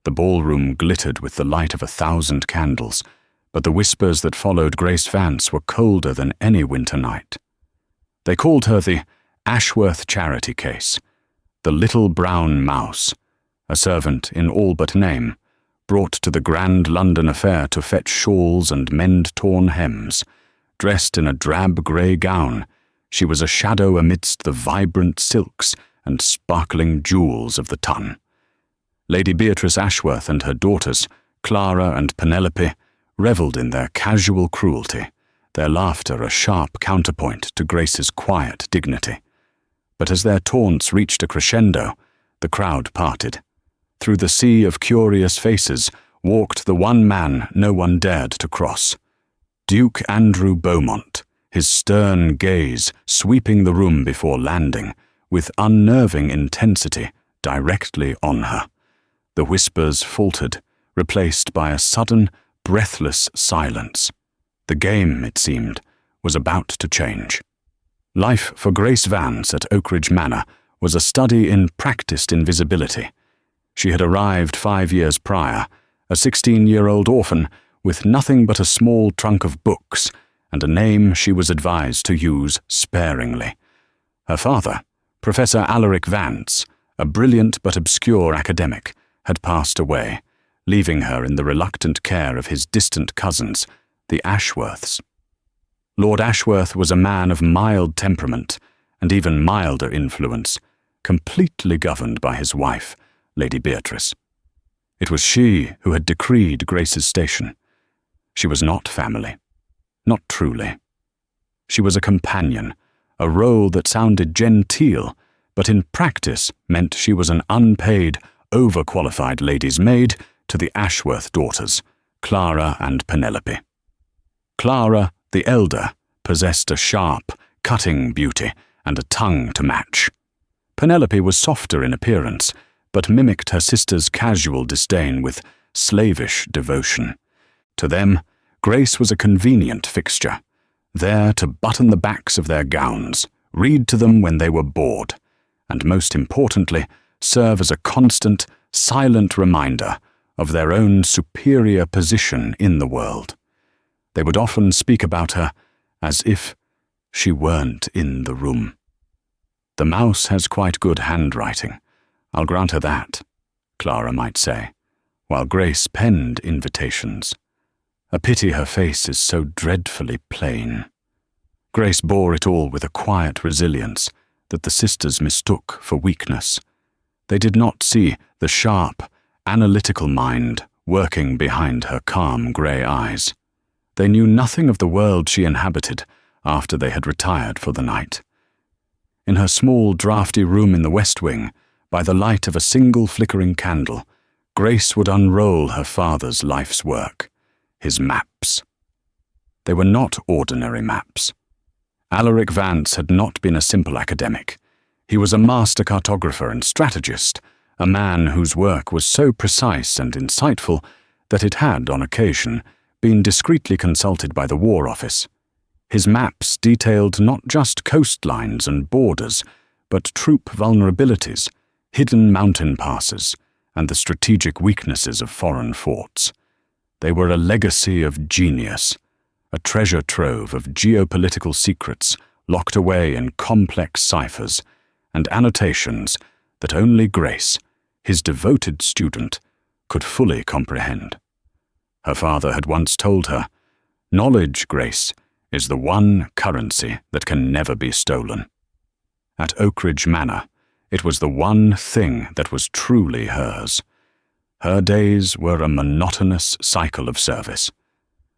The ballroom glittered with the light of 1,000 candles, but the whispers that followed Grace Vance were colder than any winter night. They called her the Ashworth Charity Case, the little brown mouse, a servant in all but name, brought to the grand London affair to fetch shawls and mend torn hems. Dressed in a drab grey gown, she was a shadow amidst the vibrant silks and sparkling jewels of the ton. Lady Beatrice Ashworth and her daughters, Clara and Penelope, revelled in their casual cruelty, their laughter a sharp counterpoint to Grace's quiet dignity. But as their taunts reached a crescendo, the crowd parted. Through the sea of curious faces walked the one man no one dared to cross. Duke Andrew Beaumont, his stern gaze sweeping the room before landing, with unnerving intensity directly on her. The whispers faltered, replaced by a sudden, breathless silence. The game, it seemed, was about to change. Life for Grace Vance at Oakridge Manor was a study in practiced invisibility. She had arrived 5 years prior, a 16-year-old orphan with nothing but a small trunk of books and a name she was advised to use sparingly. Her father, Professor Alaric Vance, a brilliant but obscure academic, had passed away, leaving her in the reluctant care of his distant cousins, the Ashworths. Lord Ashworth was a man of mild temperament and even milder influence, completely governed by his wife, Lady Beatrice. It was she who had decreed Grace's station. She was not family, not truly. She was a companion, a role that sounded genteel, but in practice meant she was an unpaid, overqualified lady's maid to the Ashworth daughters, Clara and Penelope. Clara, the elder, possessed a sharp, cutting beauty and a tongue to match. Penelope was softer in appearance, but mimicked her sister's casual disdain with slavish devotion. To them, Grace was a convenient fixture, there to button the backs of their gowns, read to them when they were bored, and most importantly, serve as a constant, silent reminder of their own superior position in the world. They would often speak about her as if she weren't in the room. The mouse has quite good handwriting, I'll grant her that, Clara might say, while Grace penned invitations. A pity her face is so dreadfully plain. Grace bore it all with a quiet resilience that the sisters mistook for weakness. They did not see the sharp, analytical mind working behind her calm grey eyes. They knew nothing of the world she inhabited after they had retired for the night. In her small, draughty room in the West Wing, by the light of a single flickering candle, Grace would unroll her father's life's work, his maps. They were not ordinary maps. Alaric Vance had not been a simple academic. He was a master cartographer and strategist, a man whose work was so precise and insightful that it had, on occasion, been discreetly consulted by the War Office. His maps detailed not just coastlines and borders, but troop vulnerabilities, hidden mountain passes, and the strategic weaknesses of foreign forts. They were a legacy of genius, a treasure trove of geopolitical secrets locked away in complex ciphers and annotations that only Grace, his devoted student, could fully comprehend. Her father had once told her, "Knowledge, Grace, is the one currency that can never be stolen." At Oakridge Manor, it was the one thing that was truly hers. Her days were a monotonous cycle of service.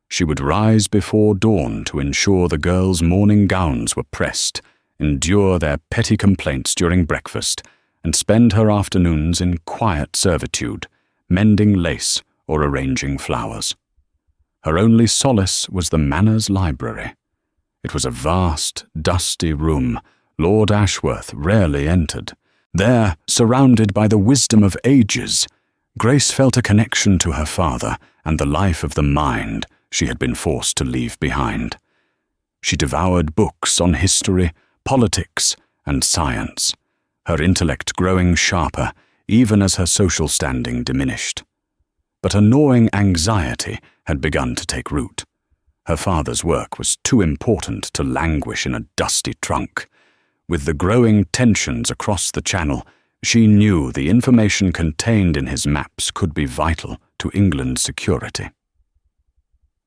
She would rise before dawn to ensure the girls' morning gowns were pressed, endure their petty complaints during breakfast, and spend her afternoons in quiet servitude, mending lace or arranging flowers. Her only solace was the Manor's library. It was a vast, dusty room Lord Ashworth rarely entered. There, surrounded by the wisdom of ages, Grace felt a connection to her father and the life of the mind she had been forced to leave behind. She devoured books on history, politics, and science, her intellect growing sharper even as her social standing diminished. but a gnawing anxiety had begun to take root. Her father's work was too important to languish in a dusty trunk. With the growing tensions across the Channel, she knew the information contained in his maps could be vital to England's security.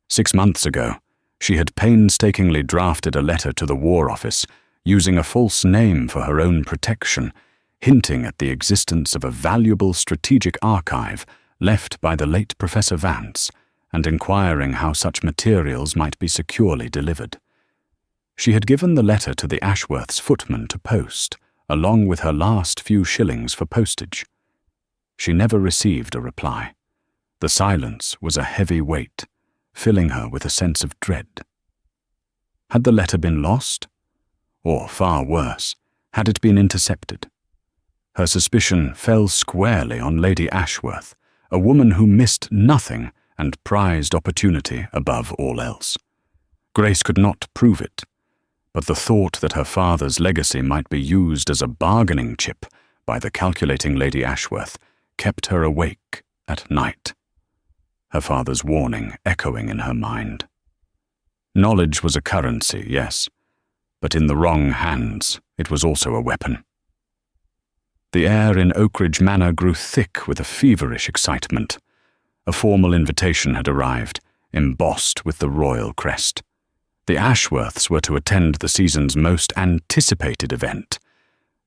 6 months ago, she had painstakingly drafted a letter to the War Office, using a false name for her own protection, hinting at the existence of a valuable strategic archive left by the late Professor Vance, and inquiring how such materials might be securely delivered. She had given the letter to the Ashworth's footman to post, along with her last few shillings for postage. She never received a reply. The silence was a heavy weight, filling her with a sense of dread. Had the letter been lost? Or, far worse, had it been intercepted? Her suspicion fell squarely on Lady Ashworth, a woman who missed nothing and prized opportunity above all else. Grace could not prove it, but the thought that her father's legacy might be used as a bargaining chip by the calculating Lady Ashworth kept her awake at night, her father's warning echoing in her mind. Knowledge was a currency, yes, but in the wrong hands it was also a weapon. The air in Oakridge Manor grew thick with a feverish excitement. A formal invitation had arrived, embossed with the royal crest. The Ashworths were to attend the season's most anticipated event,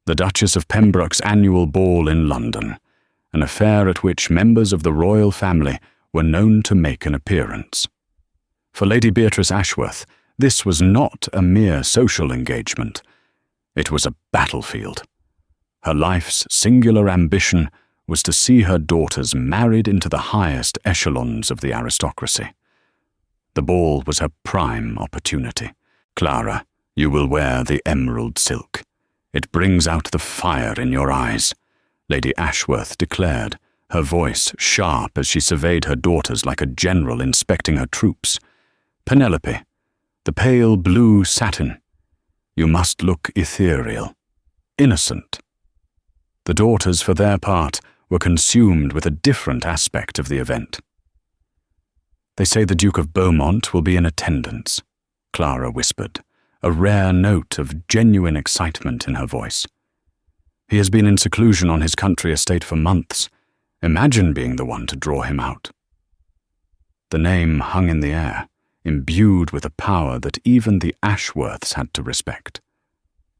the Duchess of Pembroke's annual ball in London, an affair at which members of the royal family were known to make an appearance. For Lady Beatrice Ashworth, this was not a mere social engagement. It was a battlefield. Her life's singular ambition was to see her daughters married into the highest echelons of the aristocracy. The ball was her prime opportunity. "Clara, you will wear the emerald silk. It brings out the fire in your eyes," Lady Ashworth declared, her voice sharp as she surveyed her daughters like a general inspecting her troops. "Penelope, the pale blue satin. You must look ethereal, innocent." The daughters, for their part, were consumed with a different aspect of the event. "They say the Duke of Beaumont will be in attendance," Clara whispered, a rare note of genuine excitement in her voice. "He has been in seclusion on his country estate for months. Imagine being the one to draw him out." The name hung in the air, imbued with a power that even the Ashworths had to respect.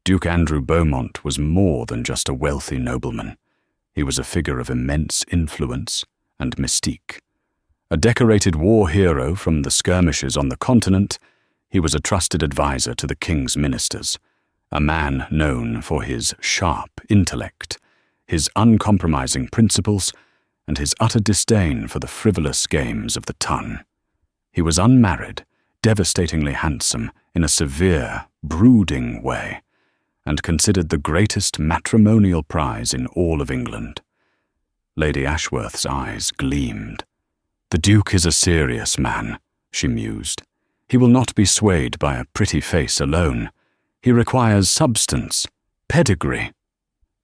Duke Andrew Beaumont was more than just a wealthy nobleman. He was a figure of immense influence and mystique. A decorated war hero from the skirmishes on the continent, he was a trusted advisor to the king's ministers, a man known for his sharp intellect, his uncompromising principles, and his utter disdain for the frivolous games of the tongue. He was unmarried, devastatingly handsome in a severe, brooding way, and considered the greatest matrimonial prize in all of England. Lady Ashworth's eyes gleamed. "The Duke is a serious man," she mused. "He will not be swayed by a pretty face alone. He requires substance, pedigree."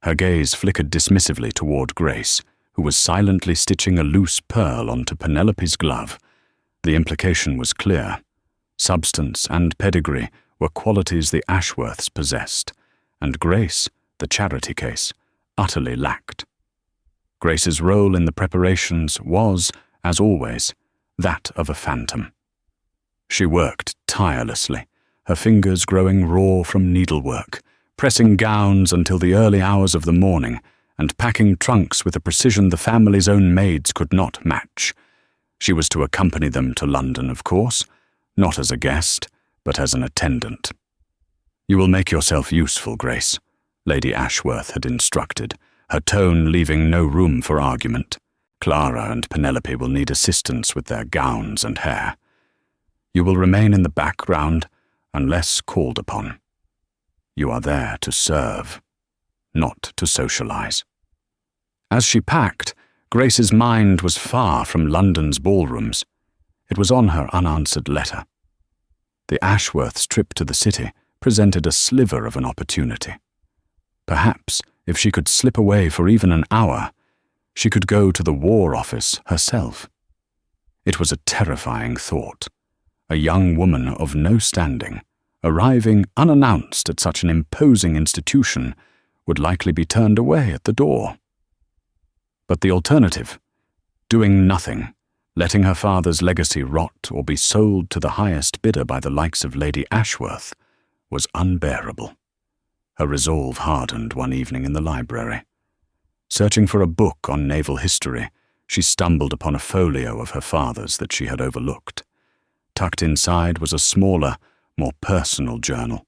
Her gaze flickered dismissively toward Grace, who was silently stitching a loose pearl onto Penelope's glove. The implication was clear. Substance and pedigree were qualities the Ashworths possessed, and Grace, the charity case, utterly lacked. Grace's role in the preparations was, as always, that of a phantom. She worked tirelessly, her fingers growing raw from needlework, pressing gowns until the early hours of the morning, and packing trunks with a precision the family's own maids could not match. She was to accompany them to London, of course, not as a guest, but as an attendant. "You will make yourself useful, Grace," Lady Ashworth had instructed, her tone leaving no room for argument. "Clara and Penelope will need assistance with their gowns and hair. You will remain in the background unless called upon. You are there to serve, not to socialize." As she packed, Grace's mind was far from London's ballrooms. It was on her unanswered letter. The Ashworths' trip to the city presented a sliver of an opportunity. Perhaps, if she could slip away for even an hour, She could go to the War Office herself. It was a terrifying thought. A young woman of no standing, arriving unannounced at such an imposing institution, would likely be turned away at the door. But the alternative, doing nothing, letting her father's legacy rot or be sold to the highest bidder by the likes of Lady Ashworth, was unbearable. Her resolve hardened one evening in the library. Searching for a book on naval history, she stumbled upon a folio of her father's that she had overlooked. Tucked inside was a smaller, more personal journal.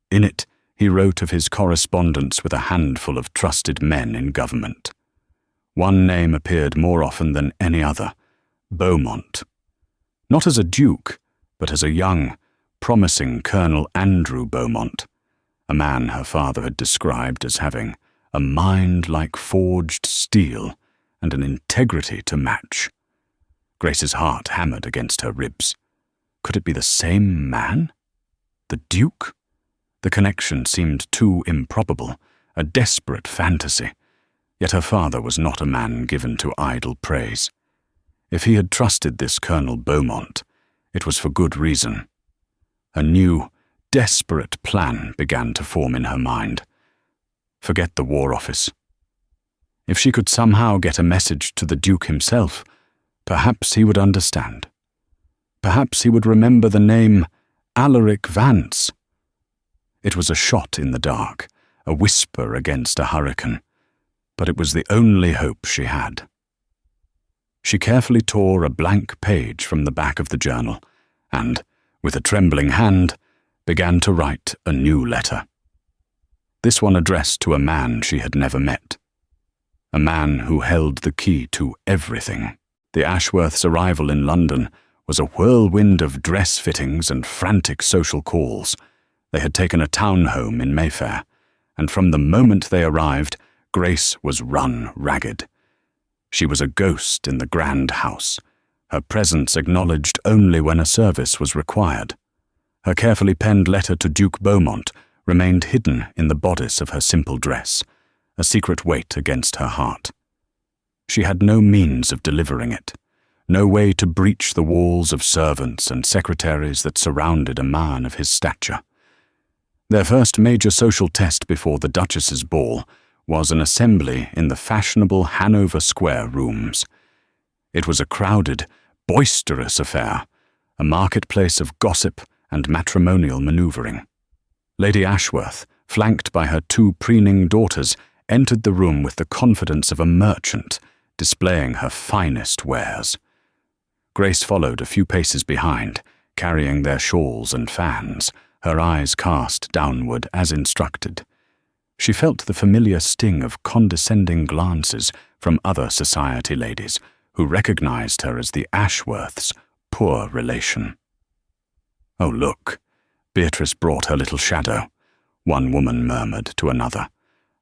In it, he wrote of his correspondence with a handful of trusted men in government. One name appeared more often than any other: Beaumont. Not as a duke, but as a young, promising Colonel Andrew Beaumont, a man her father had described as having a mind like forged steel and an integrity to match. Grace's heart hammered against her ribs. Could it be the same man? The Duke? The connection seemed too improbable, a desperate fantasy. Yet her father was not a man given to idle praise. If he had trusted this Colonel Beaumont, it was for good reason. A new, desperate plan began to form in her mind. Forget the War Office. If she could somehow get a message to the Duke himself, perhaps he would understand. Perhaps he would remember the name Alaric Vance. It was a shot in the dark, a whisper against a hurricane, but it was the only hope she had. She carefully tore a blank page from the back of the journal and, with a trembling hand, began to write a new letter. This one addressed to a man she had never met. A man who held the key to everything. The Ashworths' arrival in London was a whirlwind of dress fittings and frantic social calls. They had taken a town home in Mayfair, and from the moment they arrived, Grace was run ragged. She was a ghost in the grand house, her presence acknowledged only when a service was required. Her carefully penned letter to Duke Beaumont remained hidden in the bodice of her simple dress, a secret weight against her heart. She had no means of delivering it, no way to breach the walls of servants and secretaries that surrounded a man of his stature. Their first major social test before the Duchess's ball was an assembly in the fashionable Hanover Square rooms. It was a crowded, boisterous affair, a marketplace of gossip and matrimonial manoeuvring. Lady Ashworth, flanked by her two preening daughters, entered the room with the confidence of a merchant, displaying her finest wares. Grace followed a few paces behind, carrying their shawls and fans, her eyes cast downward as instructed. She felt the familiar sting of condescending glances from other society ladies who recognized her as the Ashworths' poor relation. "Oh, look, Beatrice brought her little shadow," one woman murmured to another,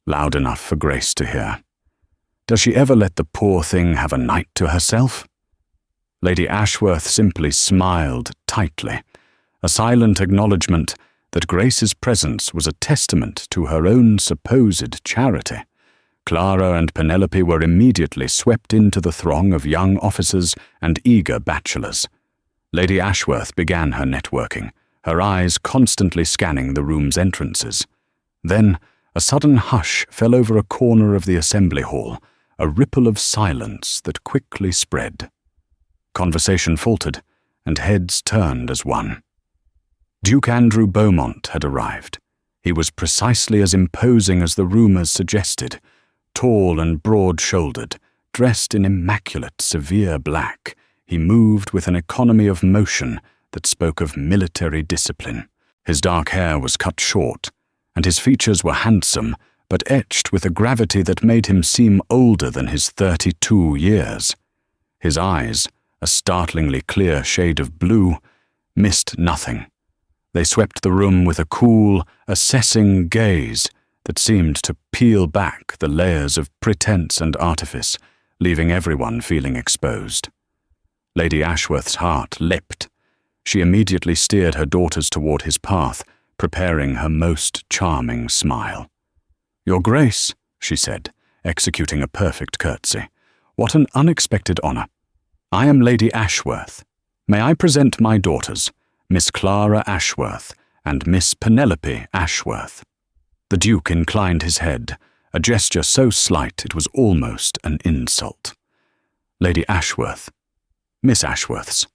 loud enough for Grace to hear. "Does she ever let the poor thing have a night to herself?" Lady Ashworth simply smiled tightly, a silent acknowledgement that Grace's presence was a testament to her own supposed charity. Clara and Penelope were immediately swept into the throng of young officers and eager bachelors. Lady Ashworth began her networking, her eyes constantly scanning the room's entrances. Then a sudden hush fell over a corner of the assembly hall, a ripple of silence that quickly spread. Conversation faltered, and heads turned as one. Duke Andrew Beaumont had arrived. He was precisely as imposing as the rumours suggested, tall and broad-shouldered, dressed in immaculate, severe black. He moved with an economy of motion that spoke of military discipline. His dark hair was cut short, and his features were handsome, but etched with a gravity that made him seem older than his 32 years. His eyes, a startlingly clear shade of blue, missed nothing. They swept the room with a cool, assessing gaze that seemed to peel back the layers of pretense and artifice, leaving everyone feeling exposed. Lady Ashworth's heart leapt. She immediately steered her daughters toward his path, preparing her most charming smile. "Your Grace," she said, executing a perfect curtsy. "What an unexpected honour. I am Lady Ashworth. May I present my daughters, Miss Clara Ashworth and Miss Penelope Ashworth?" The Duke inclined his head, a gesture so slight it was almost an insult. "Lady Ashworth, Miss Ashworths."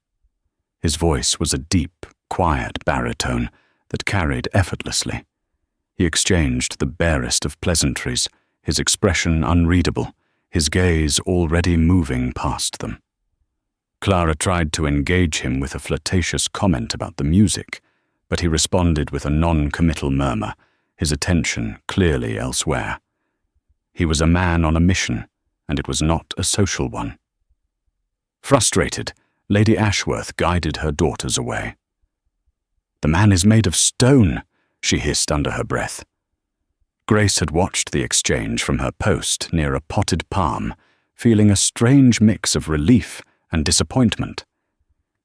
His voice was a deep, quiet baritone that carried effortlessly. He exchanged the barest of pleasantries, his expression unreadable, his gaze already moving past them. Clara tried to engage him with a flirtatious comment about the music, but he responded with a non-committal murmur, his attention clearly elsewhere. He was a man on a mission, and it was not a social one. Frustrated, Lady Ashworth guided her daughters away. "The man is made of stone," she hissed under her breath. Grace had watched the exchange from her post near a potted palm, feeling a strange mix of relief and disappointment.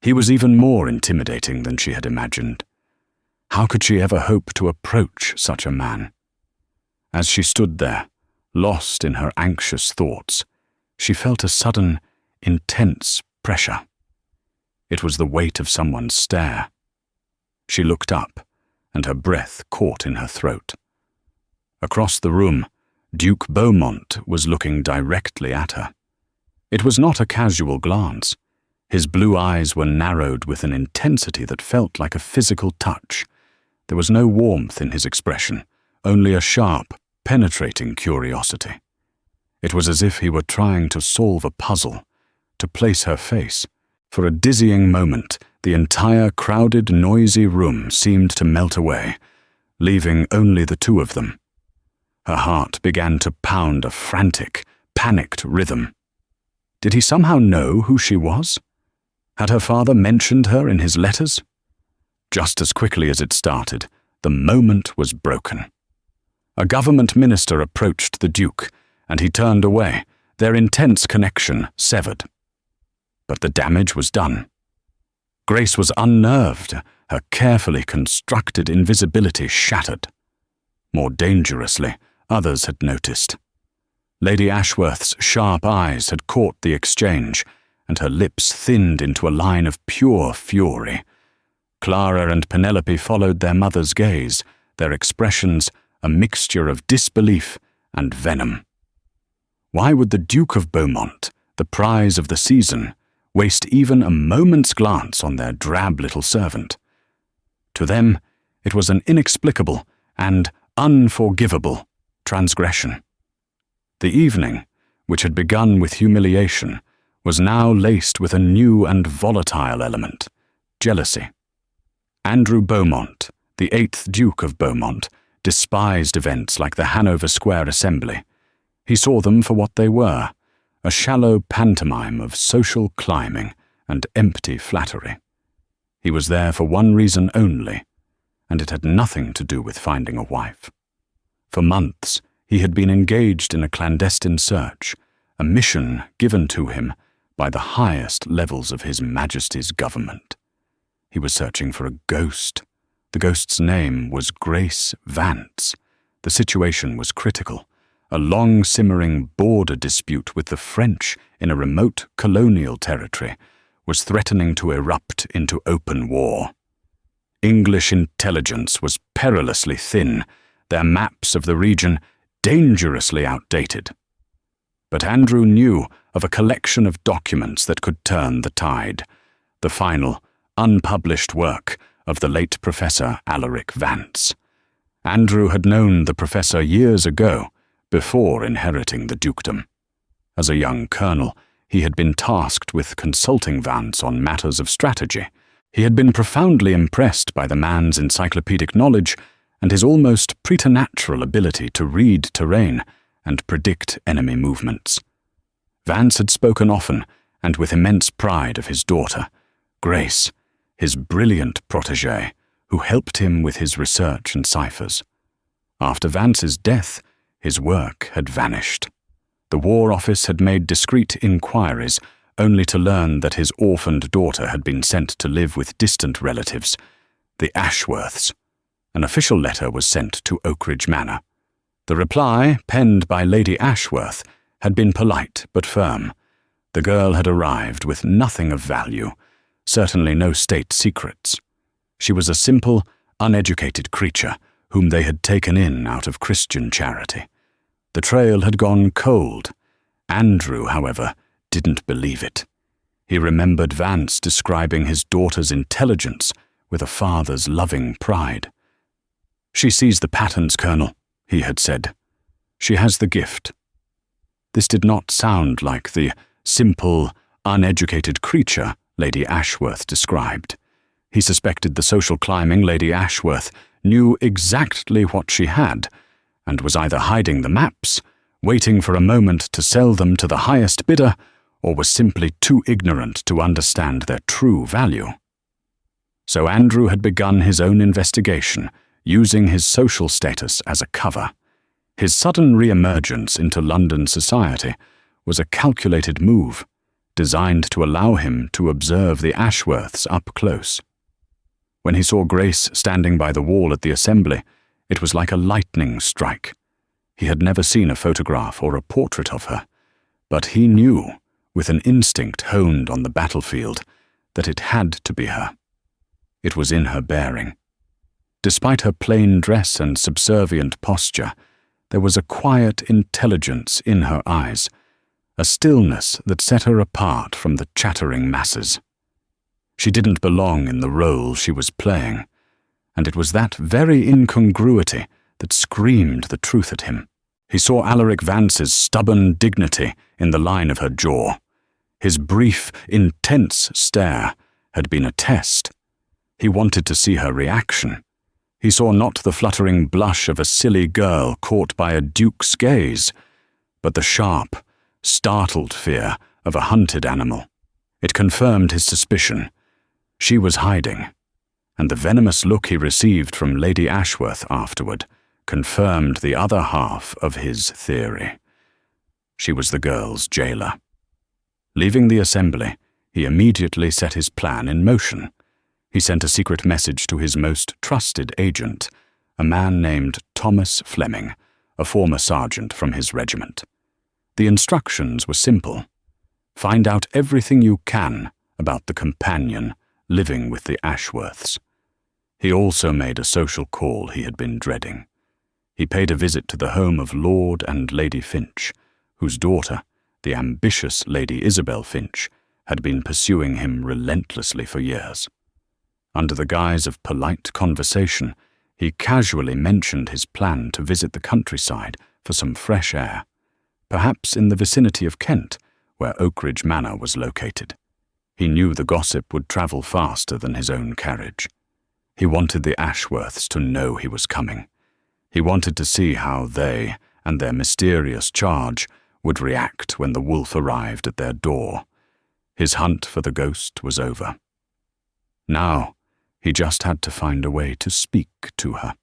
He was even more intimidating than she had imagined. How could she ever hope to approach such a man? As she stood there, lost in her anxious thoughts, she felt a sudden, intense pressure. It was the weight of someone's stare. She looked up, and her breath caught in her throat. Across the room, Duke Beaumont was looking directly at her. It was not a casual glance. His blue eyes were narrowed with an intensity that felt like a physical touch. There was no warmth in his expression, only a sharp, penetrating curiosity. It was as if he were trying to solve a puzzle, to place her face. For a dizzying moment, the entire crowded, noisy room seemed to melt away, leaving only the two of them. Her heart began to pound a frantic, panicked rhythm. Did he somehow know who she was? Had her father mentioned her in his letters? Just as quickly as it started, the moment was broken. A government minister approached the Duke, and he turned away, their intense connection severed. But the damage was done. Grace was unnerved, her carefully constructed invisibility shattered. More dangerously, others had noticed. Lady Ashworth's sharp eyes had caught the exchange, and her lips thinned into a line of pure fury. Clara and Penelope followed their mother's gaze, their expressions a mixture of disbelief and venom. Why would the Duke of Beaumont, the prize of the season, waste even a moment's glance on their drab little servant? To them, it was an inexplicable and unforgivable transgression. The evening, which had begun with humiliation, was now laced with a new and volatile element, jealousy. Andrew Beaumont, the 8th Duke of Beaumont, despised events like the Hanover Square Assembly. He saw them for what they were, a shallow pantomime of social climbing and empty flattery. He was there for one reason only, and it had nothing to do with finding a wife. For months, he had been engaged in a clandestine search, a mission given to him by the highest levels of His Majesty's government. He was searching for a ghost. The ghost's name was Grace Vance. The situation was critical. A long-simmering border dispute with the French in a remote colonial territory was threatening to erupt into open war. English intelligence was perilously thin, their maps of the region dangerously outdated. But Andrew knew of a collection of documents that could turn the tide, the final, unpublished work of the late Professor Alaric Vance. Andrew had known the professor years ago, before inheriting the dukedom. As a young colonel, he had been tasked with consulting Vance on matters of strategy. He had been profoundly impressed by the man's encyclopedic knowledge and his almost preternatural ability to read terrain and predict enemy movements. Vance had spoken often and with immense pride of his daughter, Grace, his brilliant protégée, who helped him with his research and ciphers. After Vance's death, his work had vanished. The War Office had made discreet inquiries, only to learn that his orphaned daughter had been sent to live with distant relatives, the Ashworths. An official letter was sent to Oakridge Manor. The reply, penned by Lady Ashworth, had been polite but firm. The girl had arrived with nothing of value, certainly no state secrets. She was a simple, uneducated creature whom they had taken in out of Christian charity. The trail had gone cold. Andrew, however, didn't believe it. He remembered Vance describing his daughter's intelligence with a father's loving pride. "She sees the patterns, Colonel," he had said. "She has the gift." This did not sound like the simple, uneducated creature Lady Ashworth described. He suspected the social climbing Lady Ashworth knew exactly what she had, and was either hiding the maps, waiting for a moment to sell them to the highest bidder, or was simply too ignorant to understand their true value. So Andrew had begun his own investigation, using his social status as a cover. His sudden re-emergence into London society was a calculated move, designed to allow him to observe the Ashworths up close. When he saw Grace standing by the wall at the assembly, it was like a lightning strike. He had never seen a photograph or a portrait of her, but he knew, with an instinct honed on the battlefield, that it had to be her. It was in her bearing. Despite her plain dress and subservient posture, there was a quiet intelligence in her eyes, a stillness that set her apart from the chattering masses. She didn't belong in the role she was playing, and it was that very incongruity that screamed the truth at him. He saw Alaric Vance's stubborn dignity in the line of her jaw. His brief, intense stare had been a test. He wanted to see her reaction. He saw not the fluttering blush of a silly girl caught by a duke's gaze, but the sharp, startled fear of a hunted animal. It confirmed his suspicion. She was hiding, and the venomous look he received from Lady Ashworth afterward confirmed the other half of his theory. She was the girl's jailer. Leaving the assembly, he immediately set his plan in motion. He sent a secret message to his most trusted agent, a man named Thomas Fleming, a former sergeant from his regiment. The instructions were simple. Find out everything you can about the companion living with the Ashworths. He also made a social call he had been dreading. He paid a visit to the home of Lord and Lady Finch, whose daughter, the ambitious Lady Isabel Finch, had been pursuing him relentlessly for years. Under the guise of polite conversation, he casually mentioned his plan to visit the countryside for some fresh air, perhaps in the vicinity of Kent, where Oakridge Manor was located. He knew the gossip would travel faster than his own carriage. He wanted the Ashworths to know he was coming. He wanted to see how they and their mysterious charge would react when the wolf arrived at their door. His hunt for the ghost was over. Now, he just had to find a way to speak to her.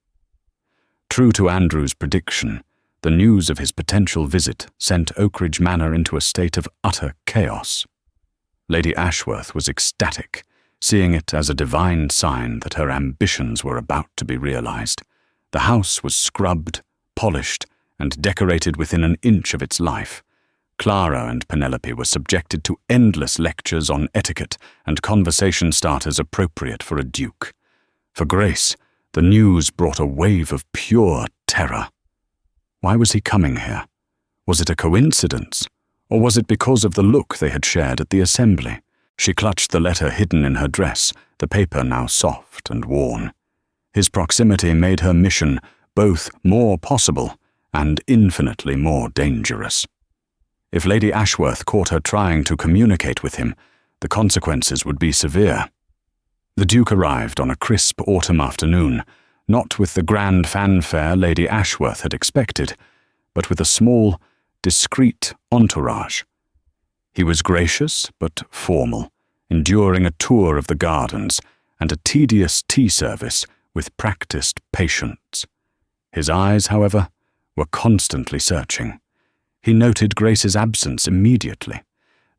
True to Andrew's prediction, the news of his potential visit sent Oakridge Manor into a state of utter chaos. Lady Ashworth was ecstatic, seeing it as a divine sign that her ambitions were about to be realized. The house was scrubbed, polished, and decorated within an inch of its life. Clara and Penelope were subjected to endless lectures on etiquette and conversation starters appropriate for a duke. For Grace, the news brought a wave of pure terror. Why was he coming here? Was it a coincidence? Or was it because of the look they had shared at the assembly? She clutched the letter hidden in her dress, the paper now soft and worn. His proximity made her mission both more possible and infinitely more dangerous. If Lady Ashworth caught her trying to communicate with him, the consequences would be severe. The Duke arrived on a crisp autumn afternoon, not with the grand fanfare Lady Ashworth had expected, but with a small, discreet entourage. He was gracious but formal, enduring a tour of the gardens and a tedious tea service with practiced patience. His eyes, however, were constantly searching. He noted Grace's absence immediately.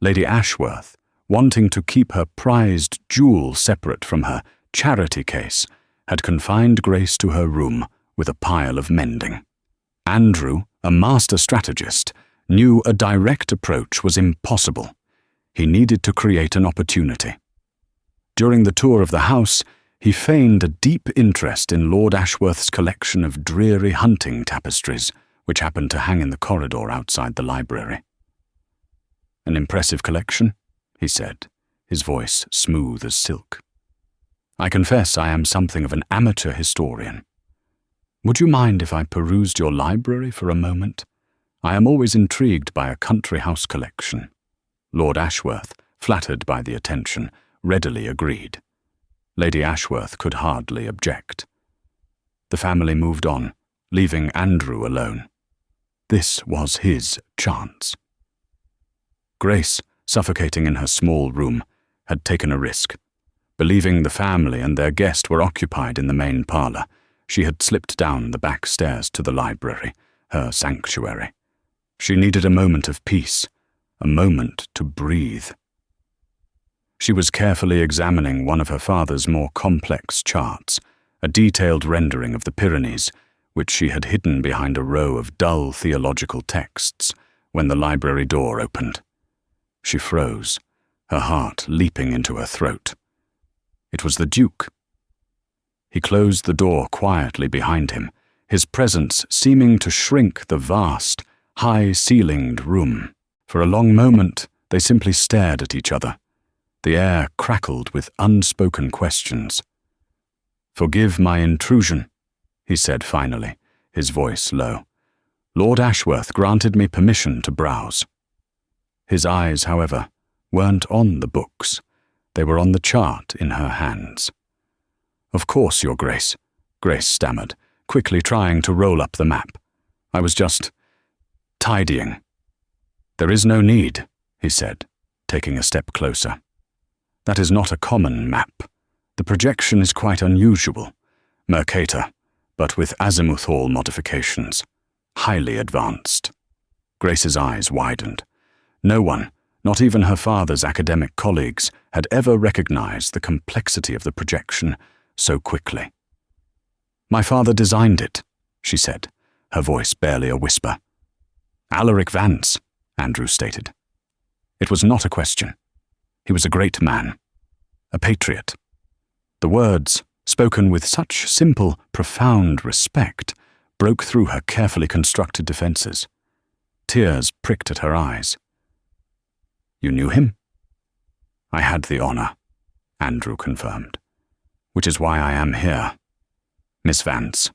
Lady Ashworth, wanting to keep her prized jewel separate from her charity case, had confined Grace to her room with a pile of mending. Andrew, a master strategist, knew a direct approach was impossible. He needed to create an opportunity. During the tour of the house, he feigned a deep interest in Lord Ashworth's collection of dreary hunting tapestries, which happened to hang in the corridor outside the library. "An impressive collection," he said, his voice smooth as silk. "I confess I am something of an amateur historian. Would you mind if I perused your library for a moment? I am always intrigued by a country house collection." Lord Ashworth, flattered by the attention, readily agreed. Lady Ashworth could hardly object. The family moved on, leaving Andrew alone. This was his chance. Grace, suffocating in her small room, had taken a risk. Believing the family and their guest were occupied in the main parlour, she had slipped down the back stairs to the library, her sanctuary. She needed a moment of peace, a moment to breathe. She was carefully examining one of her father's more complex charts, a detailed rendering of the Pyrenees, which she had hidden behind a row of dull theological texts, when the library door opened. She froze, her heart leaping into her throat. It was the Duke. He closed the door quietly behind him, his presence seeming to shrink the vast, high-ceilinged room. For a long moment, they simply stared at each other. The air crackled with unspoken questions. "Forgive my intrusion," he said finally, his voice low. "Lord Ashworth granted me permission to browse." His eyes, however, weren't on the books. They were on the chart in her hands. "Of course, Your Grace," Grace stammered, quickly trying to roll up the map. "I was just tidying." "There is no need," he said, taking a step closer. "That is not a common map. The projection is quite unusual. Mercator, but with azimuthal modifications. Highly advanced." Grace's eyes widened. No one, not even her father's academic colleagues, had ever recognized the complexity of the projection so quickly. "My father designed it," she said, her voice barely a whisper. "Alaric Vance," Andrew stated. It was not a question. He was a great man, a patriot. The words, spoken with such simple, profound respect, broke through her carefully constructed defenses. Tears pricked at her eyes. "You knew him?" "I had the honor," Andrew confirmed. "Which is why I am here. Miss Vance,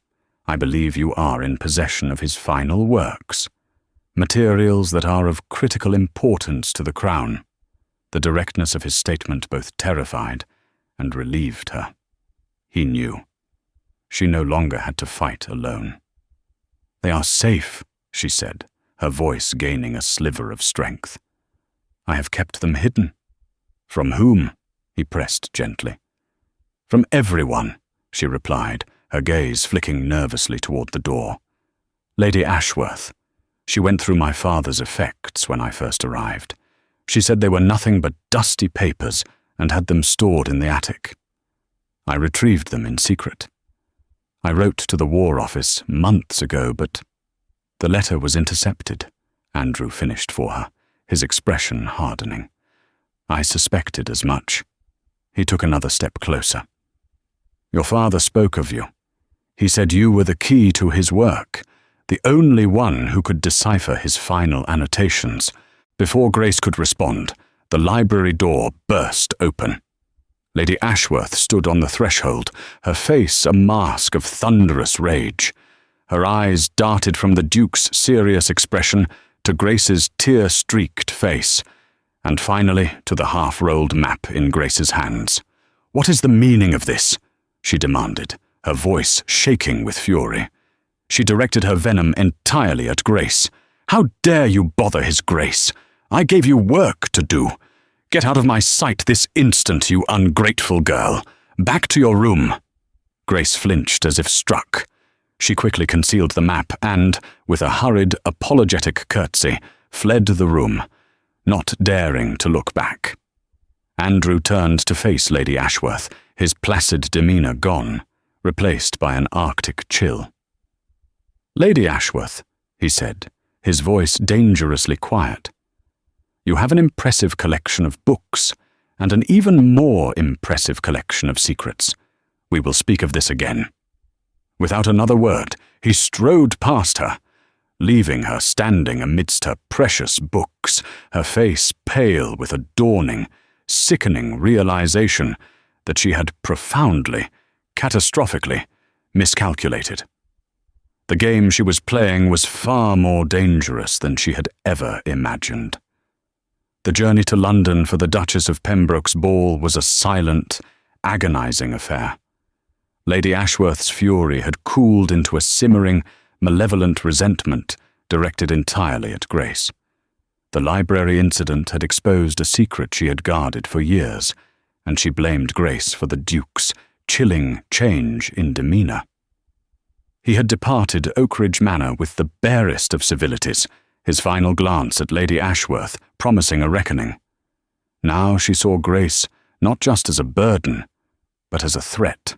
I believe you are in possession of his final works, materials that are of critical importance to the Crown." The directness of his statement both terrified and relieved her. He knew. She no longer had to fight alone. "They are safe," she said, her voice gaining a sliver of strength. "I have kept them hidden." "From whom?" he pressed gently. "From everyone," she replied, her gaze flicking nervously toward the door. "Lady Ashworth. She went through my father's effects when I first arrived. She said they were nothing but dusty papers and had them stored in the attic. I retrieved them in secret. I wrote to the War Office months ago, but the letter was intercepted," Andrew finished for her, his expression hardening. "I suspected as much." He took another step closer. "Your father spoke of you. He said you were the key to his work, the only one who could decipher his final annotations." Before Grace could respond, the library door burst open. Lady Ashworth stood on the threshold, her face a mask of thunderous rage. Her eyes darted from the Duke's serious expression to Grace's tear-streaked face, and finally to the half-rolled map in Grace's hands. "What is the meaning of this?" she demanded, her voice shaking with fury. She directed her venom entirely at Grace. "How dare you bother His Grace? I gave you work to do. Get out of my sight this instant, you ungrateful girl. Back to your room." Grace flinched as if struck. She quickly concealed the map and, with a hurried, apologetic curtsy, fled the room, not daring to look back. Andrew turned to face Lady Ashworth, his placid demeanor gone, replaced by an arctic chill. "Lady Ashworth," he said, his voice dangerously quiet. "You have an impressive collection of books, and an even more impressive collection of secrets. We will speak of this again." Without another word, he strode past her, leaving her standing amidst her precious books, her face pale with a dawning, sickening realization that she had profoundly, catastrophically miscalculated. The game she was playing was far more dangerous than she had ever imagined. The journey to London for the Duchess of Pembroke's ball was a silent, agonizing affair. Lady Ashworth's fury had cooled into a simmering, malevolent resentment directed entirely at Grace. The library incident had exposed a secret she had guarded for years, and she blamed Grace for the Duke's chilling change in demeanour. He had departed Oakridge Manor with the barest of civilities, his final glance at Lady Ashworth promising a reckoning. Now she saw Grace not just as a burden, but as a threat.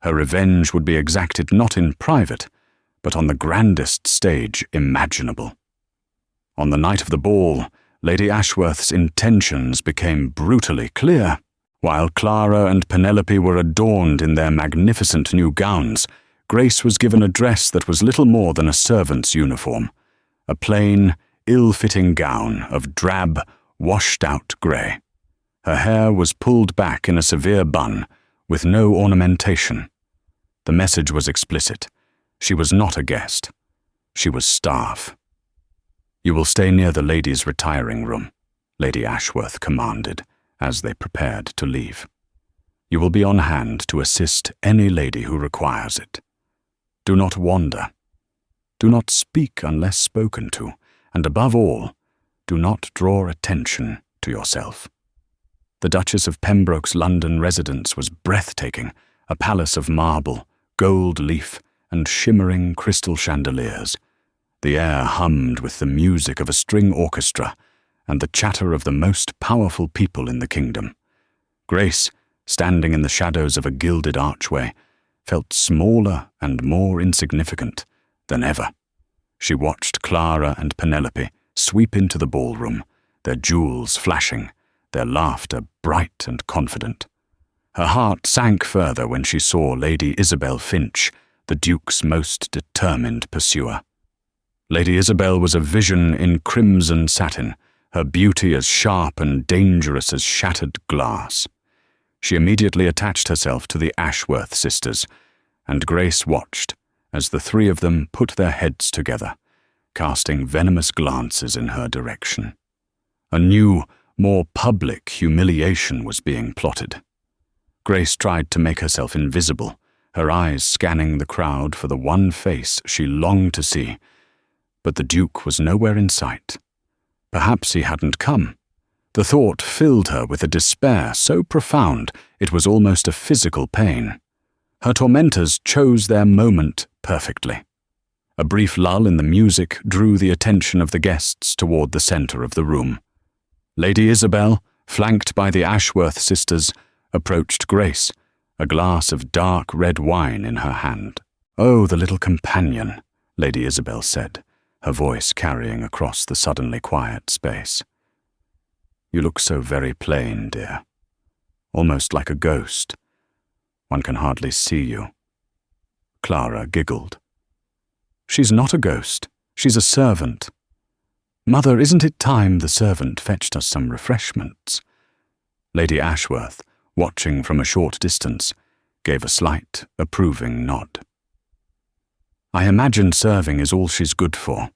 Her revenge would be exacted not in private, but on the grandest stage imaginable. On the night of the ball, Lady Ashworth's intentions became brutally clear. While Clara and Penelope were adorned in their magnificent new gowns, Grace was given a dress that was little more than a servant's uniform, a plain, ill-fitting gown of drab, washed-out grey. Her hair was pulled back in a severe bun, with no ornamentation. The message was explicit. She was not a guest. She was staff. "You will stay near the ladies' retiring room," Lady Ashworth commanded, as they prepared to leave. "You will be on hand to assist any lady who requires it. Do not wander. Do not speak unless spoken to, and above all, do not draw attention to yourself." The Duchess of Pembroke's London residence was breathtaking, a palace of marble, gold leaf, and shimmering crystal chandeliers. The air hummed with the music of a string orchestra and the chatter of the most powerful people in the kingdom. Grace, standing in the shadows of a gilded archway, felt smaller and more insignificant than ever. She watched Clara and Penelope sweep into the ballroom, their jewels flashing, their laughter bright and confident. Her heart sank further when she saw Lady Isabel Finch, the Duke's most determined pursuer. Lady Isabel was a vision in crimson satin, her beauty as sharp and dangerous as shattered glass. She immediately attached herself to the Ashworth sisters, and Grace watched as the three of them put their heads together, casting venomous glances in her direction. A new, more public humiliation was being plotted. Grace tried to make herself invisible, her eyes scanning the crowd for the one face she longed to see, but the Duke was nowhere in sight. Perhaps he hadn't come. The thought filled her with a despair so profound it was almost a physical pain. Her tormentors chose their moment perfectly. A brief lull in the music drew the attention of the guests toward the center of the room. Lady Isabel, flanked by the Ashworth sisters, approached Grace, a glass of dark red wine in her hand. "Oh, the little companion," Lady Isabel said, her voice carrying across the suddenly quiet space. "You look so very plain, dear. Almost like a ghost. One can hardly see you." Clara giggled. "She's not a ghost. She's a servant. Mother, isn't it time the servant fetched us some refreshments?" Lady Ashworth, watching from a short distance, gave a slight, approving nod. "I imagine serving is all she's good for,"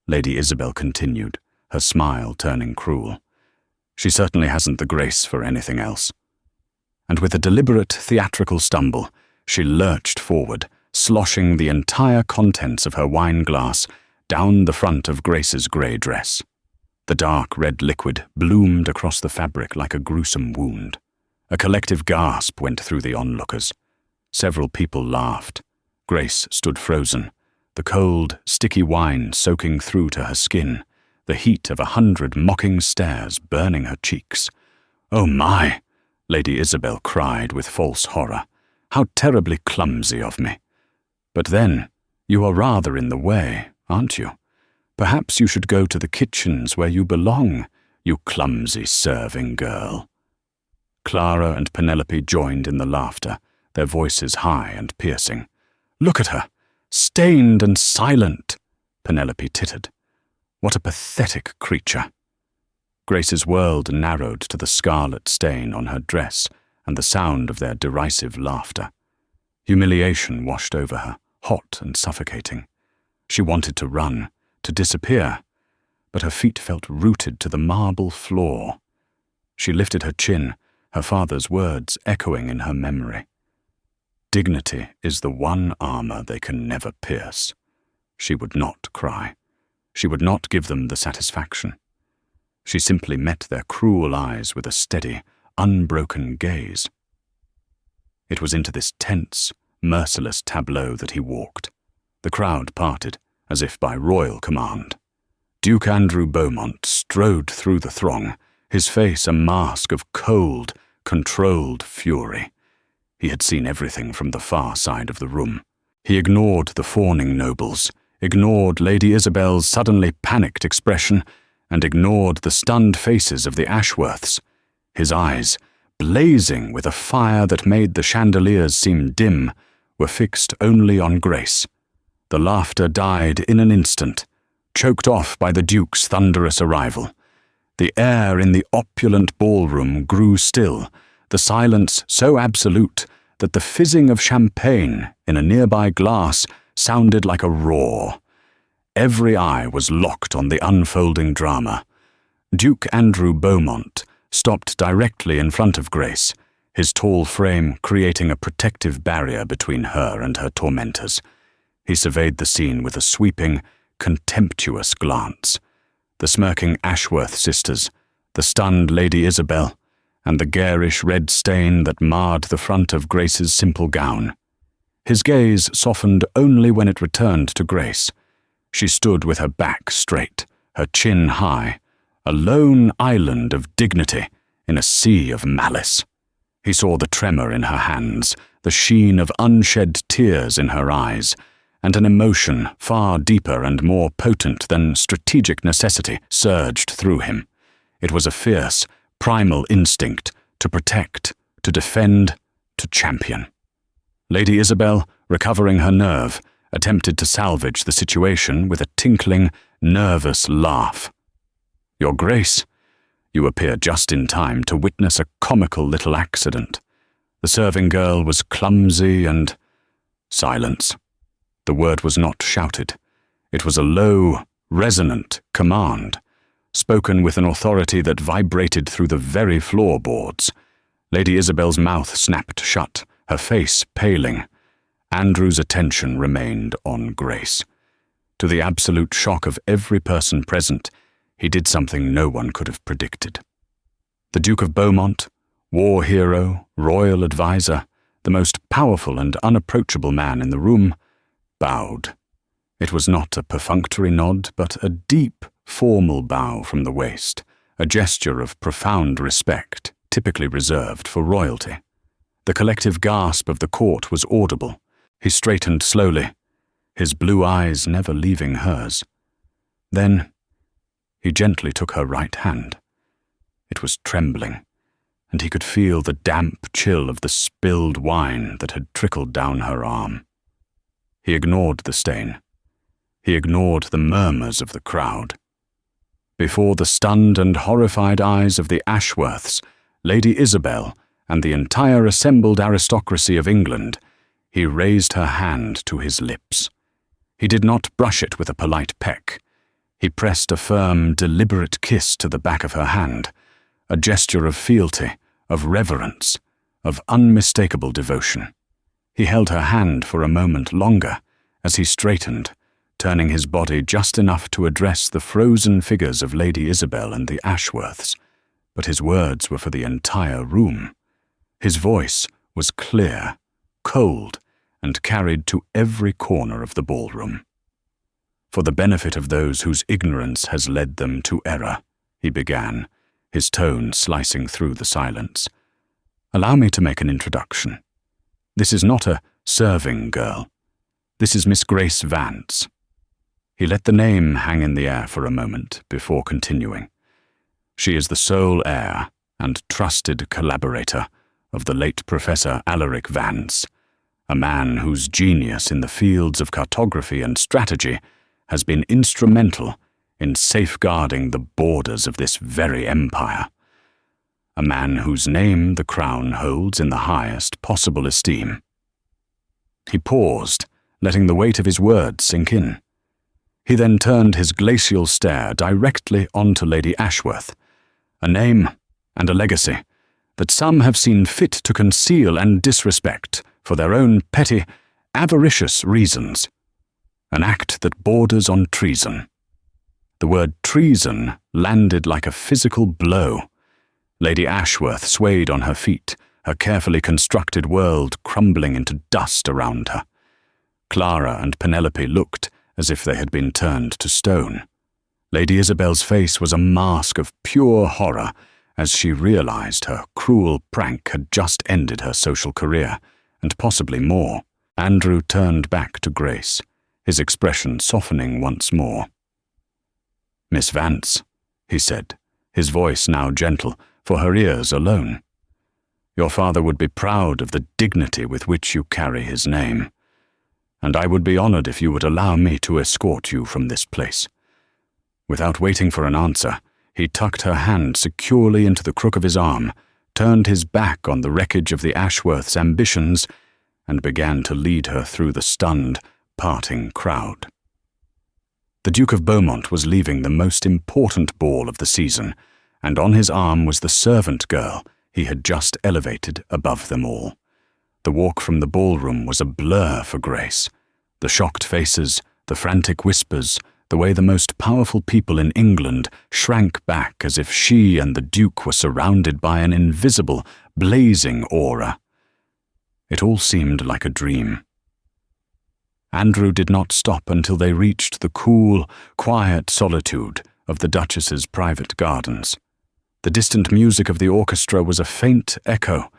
Lady Isabel continued, her smile turning cruel. "She certainly hasn't the grace for anything else." And with a deliberate theatrical stumble, she lurched forward, sloshing the entire contents of her wine glass down the front of Grace's grey dress. The dark red liquid bloomed across the fabric like a gruesome wound. A collective gasp went through the onlookers. Several people laughed. Grace stood frozen, the cold, sticky wine soaking through to her skin, the heat of 100 mocking stares burning her cheeks. "Oh my!" Lady Isabel cried with false horror. "How terribly clumsy of me. But then, You are rather in the way, aren't you? Perhaps you should go to the kitchens where you belong, you clumsy serving girl." Clara and Penelope joined in the laughter, their voices high and piercing. "Look at her, stained and silent," Penelope tittered. "What a pathetic creature." Grace's world narrowed to the scarlet stain on her dress and the sound of their derisive laughter. Humiliation washed over her, hot and suffocating. She wanted to run, to disappear, but her feet felt rooted to the marble floor. She lifted her chin, her father's words echoing in her memory. "Dignity is the one armor they can never pierce." She would not cry. She would not give them the satisfaction. She simply met their cruel eyes with a steady, unbroken gaze. It was into this tense, merciless tableau that he walked. The crowd parted, as if by royal command. Duke Andrew Beaumont strode through the throng, his face a mask of cold, controlled fury. He had seen everything from the far side of the room. He ignored the fawning nobles, ignored Lady Isabel's suddenly panicked expression, and ignored the stunned faces of the Ashworths. His eyes, blazing with a fire that made the chandeliers seem dim, were fixed only on Grace. The laughter died in an instant, choked off by the Duke's thunderous arrival. The air in the opulent ballroom grew still, the silence so absolute that the fizzing of champagne in a nearby glass sounded like a roar. Every eye was locked on the unfolding drama. Duke Andrew Beaumont stopped directly in front of Grace, his tall frame creating a protective barrier between her and her tormentors. He surveyed the scene with a sweeping, contemptuous glance. The smirking Ashworth sisters, the stunned Lady Isabel, and the garish red stain that marred the front of Grace's simple gown. His gaze softened only when it returned to Grace. She stood with her back straight, her chin high, a lone island of dignity in a sea of malice. He saw the tremor in her hands, the sheen of unshed tears in her eyes, and an emotion far deeper and more potent than strategic necessity surged through him. It was a fierce, primal instinct to protect, to defend, to champion. Lady Isabel, recovering her nerve, attempted to salvage the situation with a tinkling, nervous laugh. "Your Grace, you appear just in time to witness a comical little accident. The serving girl was clumsy and—" Silence. The word was not shouted. It was a low, resonant command, spoken with an authority that vibrated through the very floorboards. Lady Isabel's mouth snapped shut, her face paling. Andrew's attention remained on Grace. To the absolute shock of every person present, he did something no one could have predicted. The Duke of Beaumont, war hero, royal advisor, the most powerful and unapproachable man in the room, bowed. It was not a perfunctory nod, but a deep, formal bow from the waist, a gesture of profound respect, typically reserved for royalty. The collective gasp of the court was audible. He straightened slowly, his blue eyes never leaving hers. Then he gently took her right hand. It was trembling, and he could feel the damp chill of the spilled wine that had trickled down her arm. He ignored the stain. He ignored the murmurs of the crowd. Before the stunned and horrified eyes of the Ashworths, Lady Isabel, and the entire assembled aristocracy of England, he raised her hand to his lips. He did not brush it with a polite peck. He pressed a firm, deliberate kiss to the back of her hand, a gesture of fealty, of reverence, of unmistakable devotion. He held her hand for a moment longer as he straightened, turning his body just enough to address the frozen figures of Lady Isabel and the Ashworths, but his words were for the entire room. His voice was clear, cold, and carried to every corner of the ballroom. "For the benefit of those whose ignorance has led them to error," he began, his tone slicing through the silence, "allow me to make an introduction. This is not a serving girl. This is Miss Grace Vance." He let the name hang in the air for a moment before continuing. "She is the sole heir and trusted collaborator of the late Professor Alaric Vance, a man whose genius in the fields of cartography and strategy has been instrumental in safeguarding the borders of this very empire. A man whose name the crown holds in the highest possible esteem." He paused, letting the weight of his words sink in. He then turned his glacial stare directly onto Lady Ashworth, a name and a legacy that some have seen fit to conceal and disrespect for their own petty, avaricious reasons. An act that borders on treason. The word treason landed like a physical blow. Lady Ashworth swayed on her feet, her carefully constructed world crumbling into dust around her. Clara and Penelope looked as if they had been turned to stone. Lady Isabel's face was a mask of pure horror as she realized her cruel prank had just ended her social career, and possibly more. Andrew turned back to Grace, his expression softening once more. "Miss Vance," he said, his voice now gentle, for her ears alone. "Your father would be proud of the dignity with which you carry his name, and I would be honored if you would allow me to escort you from this place." Without waiting for an answer, he tucked her hand securely into the crook of his arm, turned his back on the wreckage of the Ashworths' ambitions, and began to lead her through the stunned, parting crowd. The Duke of Beaumont was leaving the most important ball of the season, and on his arm was the servant girl he had just elevated above them all. The walk from the ballroom was a blur for Grace. The shocked faces, the frantic whispers, the way the most powerful people in England shrank back as if she and the Duke were surrounded by an invisible, blazing aura. It all seemed like a dream. Andrew did not stop until they reached the cool, quiet solitude of the Duchess's private gardens. The distant music of the orchestra was a faint echo,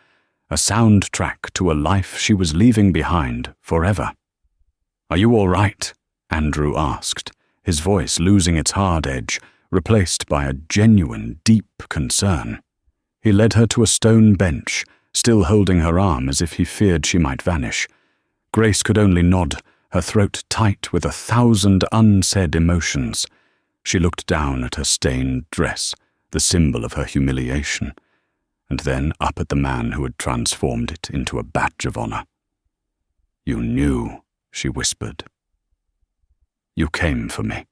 a soundtrack to a life she was leaving behind forever. "Are you all right?" Andrew asked, his voice losing its hard edge, replaced by a genuine, deep concern. He led her to a stone bench, still holding her arm as if he feared she might vanish. Grace could only nod, her throat tight with 1,000 unsaid emotions. She looked down at her stained dress, the symbol of her humiliation, and then up at the man who had transformed it into a badge of honor. "You knew," she whispered. "You came for me."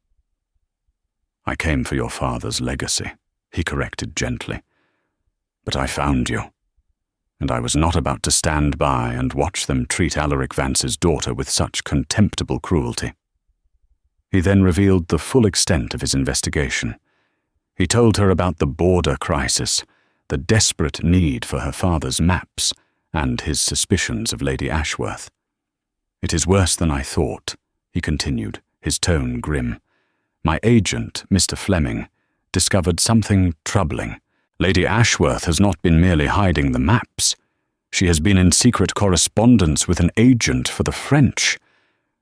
"I came for your father's legacy," he corrected gently. "But I found you, and I was not about to stand by and watch them treat Alaric Vance's daughter with such contemptible cruelty." He then revealed the full extent of his investigation. He told her about the border crisis, the desperate need for her father's maps, and his suspicions of Lady Ashworth. "It is worse than I thought," he continued, his tone grim. "My agent, Mr. Fleming, discovered something troubling. Lady Ashworth has not been merely hiding the maps. She has been in secret correspondence with an agent for the French.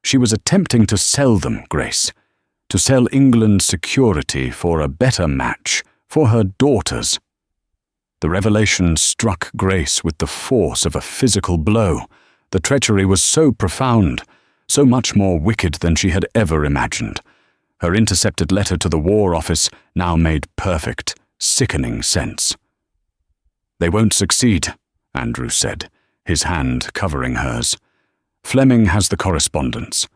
She was attempting to sell them, Grace, to sell England's security for a better match for her daughters." The revelation struck Grace with the force of a physical blow. The treachery was so profound, so much more wicked than she had ever imagined. Her intercepted letter to the War Office now made perfect, sickening sense. "They won't succeed," Andrew said, his hand covering hers. "Fleming has the correspondence.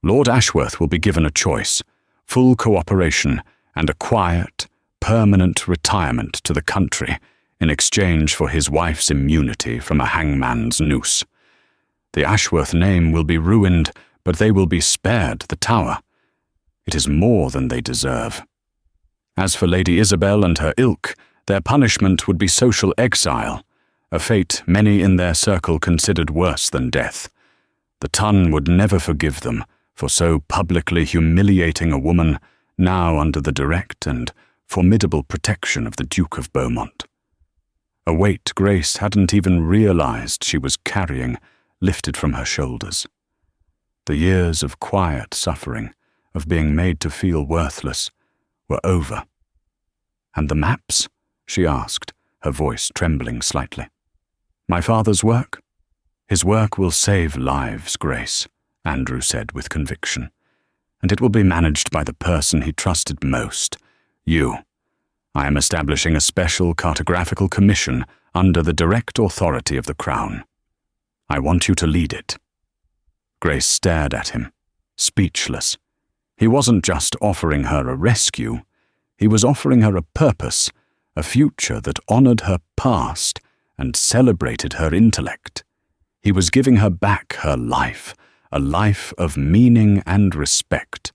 Lord Ashworth will be given a choice, full cooperation and a quiet, permanent retirement to the country in exchange for his wife's immunity from a hangman's noose. The Ashworth name will be ruined, but they will be spared the tower. It is more than they deserve. As for Lady Isabel and her ilk, their punishment would be social exile, a fate many in their circle considered worse than death. The Tun would never forgive them for so publicly humiliating a woman now under the direct and formidable protection of the Duke of Beaumont. A weight Grace hadn't even realized she was carrying lifted from her shoulders. The years of quiet suffering, of being made to feel worthless, were over. "And the maps?" she asked, her voice trembling slightly. "My father's work? His work will save lives, Grace," Andrew said with conviction. "And it will be managed by the person he trusted most, you. I am establishing a special cartographical commission under the direct authority of the Crown. I want you to lead it." Grace stared at him, speechless. He wasn't just offering her a rescue, he was offering her a purpose, a future that honored her past and celebrated her intellect. He was giving her back her life, a life of meaning and respect.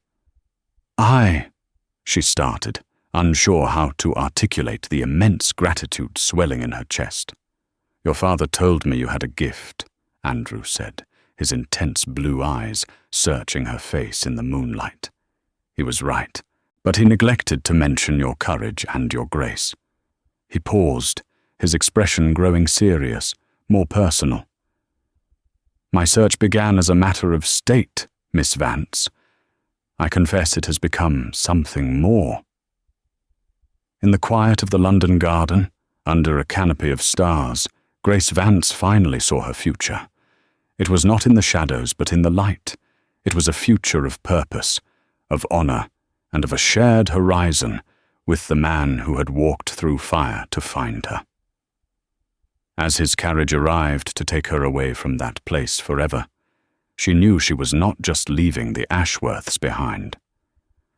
She started, unsure how to articulate the immense gratitude swelling in her chest. "Your father told me you had a gift," Andrew said, his intense blue eyes searching her face in the moonlight. "He was right, but he neglected to mention your courage and your grace." He paused, his expression growing serious, more personal. "My search began as a matter of state, Miss Vance. I confess it has become something more." In the quiet of the London garden, under a canopy of stars, Grace Vance finally saw her future. It was not in the shadows, but in the light. It was a future of purpose, of honor, and of a shared horizon with the man who had walked through fire to find her. As his carriage arrived to take her away from that place forever, she knew she was not just leaving the Ashworths behind.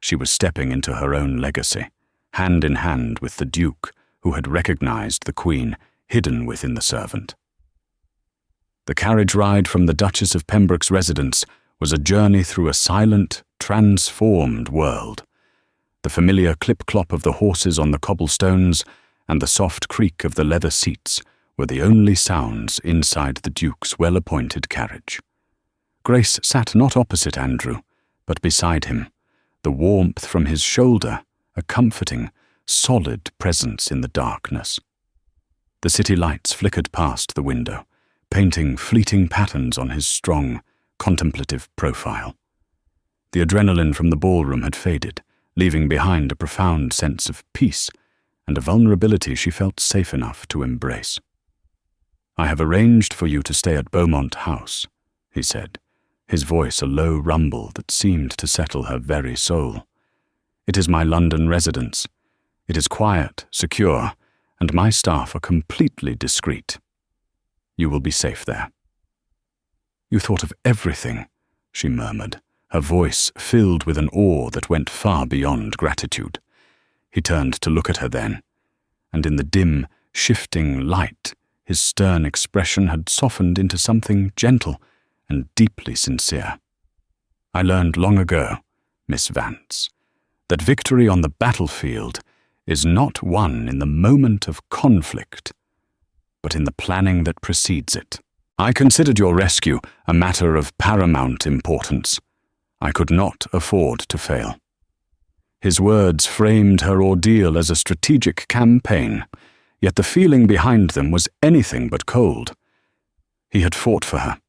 She was stepping into her own legacy, hand in hand with the Duke who had recognized the Queen hidden within the servant. The carriage ride from the Duchess of Pembroke's residence was a journey through a silent, transformed world. The familiar clip-clop of the horses on the cobblestones and the soft creak of the leather seats were the only sounds inside the Duke's well-appointed carriage. Grace sat not opposite Andrew, but beside him, the warmth from his shoulder a comforting, solid presence in the darkness. The city lights flickered past the window, painting fleeting patterns on his strong, contemplative profile. The adrenaline from the ballroom had faded, leaving behind a profound sense of peace and a vulnerability she felt safe enough to embrace. "I have arranged for you to stay at Beaumont House," he said, his voice a low rumble that seemed to settle her very soul. "It is my London residence. It is quiet, secure, and my staff are completely discreet. You will be safe there." "You thought of everything," she murmured, her voice filled with an awe that went far beyond gratitude. He turned to look at her then, and in the dim, shifting light, his stern expression had softened into something gentle and deeply sincere. "I learned long ago, Miss Vance, that victory on the battlefield is not won in the moment of conflict, but in the planning that precedes it. I considered your rescue a matter of paramount importance. I could not afford to fail." His words framed her ordeal as a strategic campaign, yet the feeling behind them was anything but cold. He had fought for her.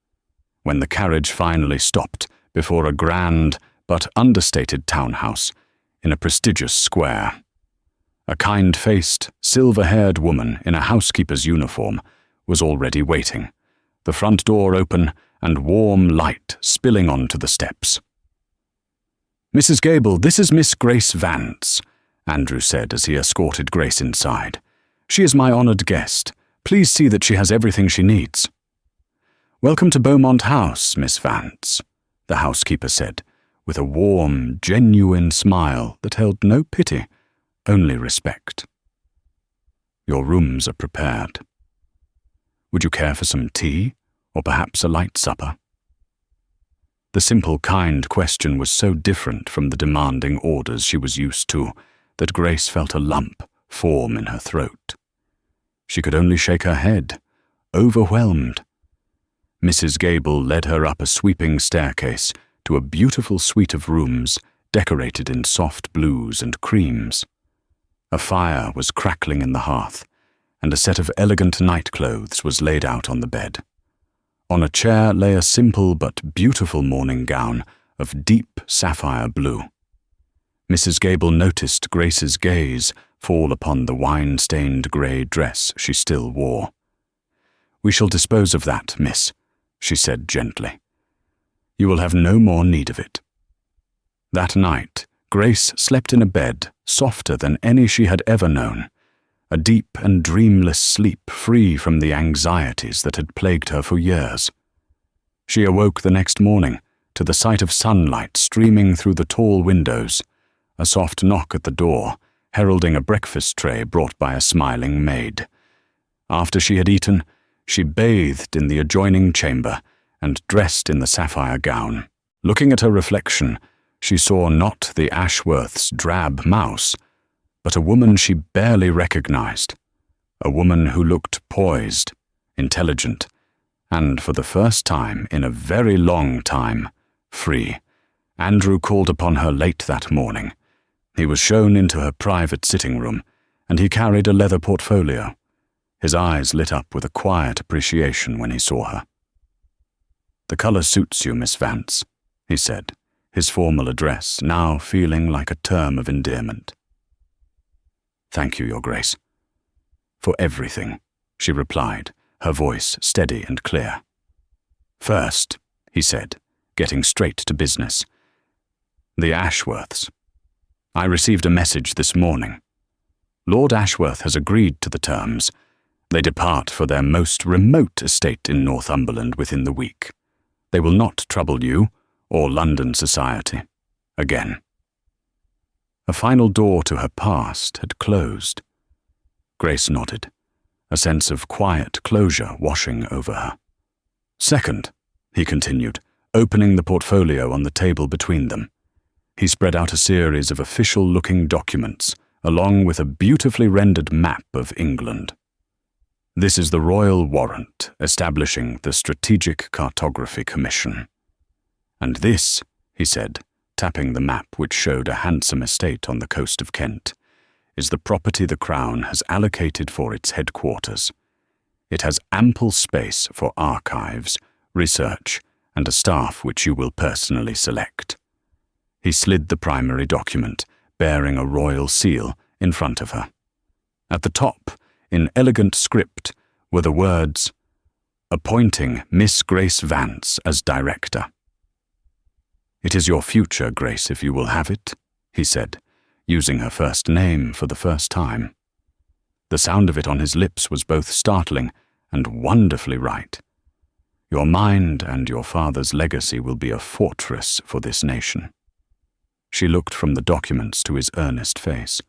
When the carriage finally stopped before a grand but understated townhouse in a prestigious square, a kind-faced, silver-haired woman in a housekeeper's uniform was already waiting, the front door open and warm light spilling onto the steps. "Mrs. Gable, this is Miss Grace Vance," Andrew said as he escorted Grace inside. "She is my honored guest. Please see that she has everything she needs." "Welcome to Beaumont House, Miss Vance," the housekeeper said, with a warm, genuine smile that held no pity, only respect. "Your rooms are prepared. Would you care for some tea, or perhaps a light supper?" The simple, kind question was so different from the demanding orders she was used to that Grace felt a lump form in her throat. She could only shake her head, overwhelmed. Mrs. Gable led her up a sweeping staircase to a beautiful suite of rooms decorated in soft blues and creams. A fire was crackling in the hearth, and a set of elegant nightclothes was laid out on the bed. On a chair lay a simple but beautiful morning gown of deep sapphire blue. Mrs. Gable noticed Grace's gaze fall upon the wine-stained grey dress she still wore. "We shall dispose of that, miss," she said gently. "You will have no more need of it." That night, Grace slept in a bed softer than any she had ever known, a deep and dreamless sleep free from the anxieties that had plagued her for years. She awoke the next morning to the sight of sunlight streaming through the tall windows, a soft knock at the door, heralding a breakfast tray brought by a smiling maid. After she had eaten, she bathed in the adjoining chamber and dressed in the sapphire gown. Looking at her reflection, she saw not the Ashworth's drab mouse, but a woman she barely recognized, a woman who looked poised, intelligent, and for the first time in a very long time, free. Andrew called upon her late that morning. He was shown into her private sitting room, and he carried a leather portfolio. His eyes lit up with a quiet appreciation when he saw her. "The color suits you, Miss Vance," he said, his formal address now feeling like a term of endearment. "Thank you, Your Grace." "For everything," she replied, her voice steady and clear. "First," he said, getting straight to business, "the Ashworths. I received a message this morning. Lord Ashworth has agreed to the terms. They depart for their most remote estate in Northumberland within the week. They will not trouble you or London society again." A final door to her past had closed. Grace nodded, a sense of quiet closure washing over her. "Second," he continued, opening the portfolio on the table between them. He spread out a series of official-looking documents, along with a beautifully rendered map of England. "This is the royal warrant establishing the Strategic Cartography Commission. And this," he said, tapping the map which showed a handsome estate on the coast of Kent, "is the property the Crown has allocated for its headquarters. It has ample space for archives, research, and a staff which you will personally select." He slid the primary document, bearing a royal seal, in front of her. At the top, in elegant script, were the words, "Appointing Miss Grace Vance as director." "It is your future, Grace, if you will have it," he said, using her first name for the first time. The sound of it on his lips was both startling and wonderfully right. "Your mind and your father's legacy will be a fortress for this nation." She looked from the documents to his earnest face,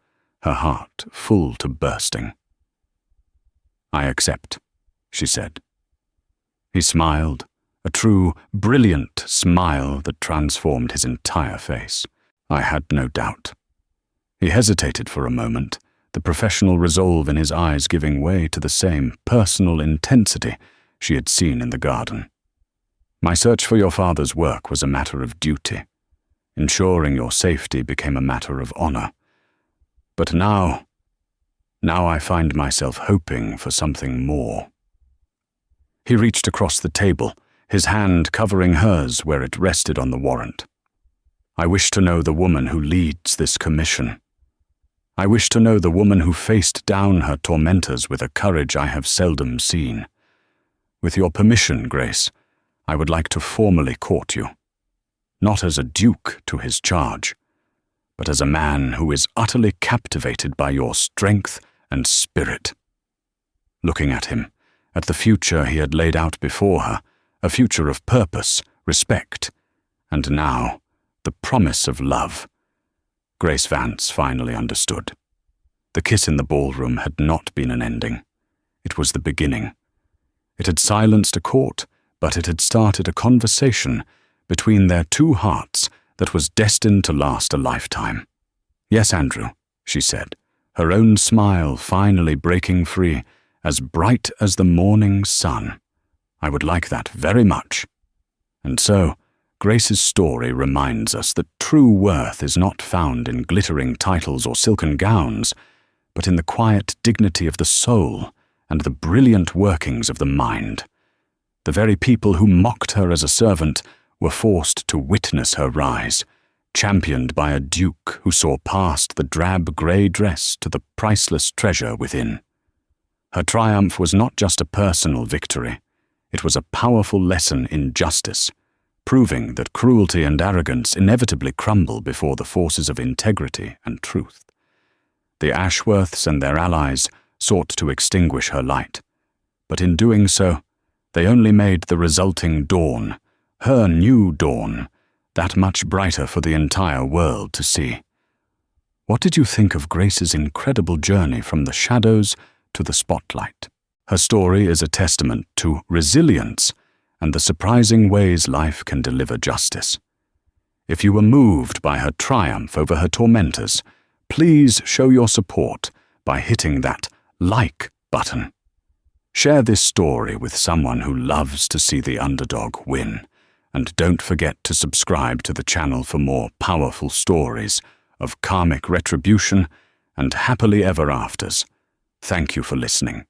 her heart full to bursting. "I accept," she said. He smiled, a true, brilliant smile that transformed his entire face. "I had no doubt." He hesitated for a moment, the professional resolve in his eyes giving way to the same personal intensity she had seen in the garden. "My search for your father's work was a matter of duty. Ensuring your safety became a matter of honor. But now I find myself hoping for something more." He reached across the table, his hand covering hers where it rested on the warrant. "I wish to know the woman who leads this commission. I wish to know the woman who faced down her tormentors with a courage I have seldom seen. With your permission, Grace, I would like to formally court you. Not as a duke to his charge, but as a man who is utterly captivated by your strength and spirit." Looking at him, at the future he had laid out before her, a future of purpose, respect, and now the promise of love, Grace Vance finally understood. The kiss in the ballroom had not been an ending. It was the beginning. It had silenced a court, but it had started a conversation between their two hearts that was destined to last a lifetime. "Yes, Andrew," she said, her own smile finally breaking free, as bright as the morning sun. "I would like that very much." And so, Grace's story reminds us that true worth is not found in glittering titles or silken gowns, but in the quiet dignity of the soul and the brilliant workings of the mind. The very people who mocked her as a servant were forced to witness her rise, championed by a duke who saw past the drab grey dress to the priceless treasure within. Her triumph was not just a personal victory, it was a powerful lesson in justice, proving that cruelty and arrogance inevitably crumble before the forces of integrity and truth. The Ashworths and their allies sought to extinguish her light, but in doing so, they only made the resulting dawn, her new dawn, that much brighter for the entire world to see. What did you think of Grace's incredible journey from the shadows to the spotlight? Her story is a testament to resilience and the surprising ways life can deliver justice. If you were moved by her triumph over her tormentors, please show your support by hitting that like button. Share this story with someone who loves to see the underdog win, and don't forget to subscribe to the channel for more powerful stories of karmic retribution and happily ever afters. Thank you for listening.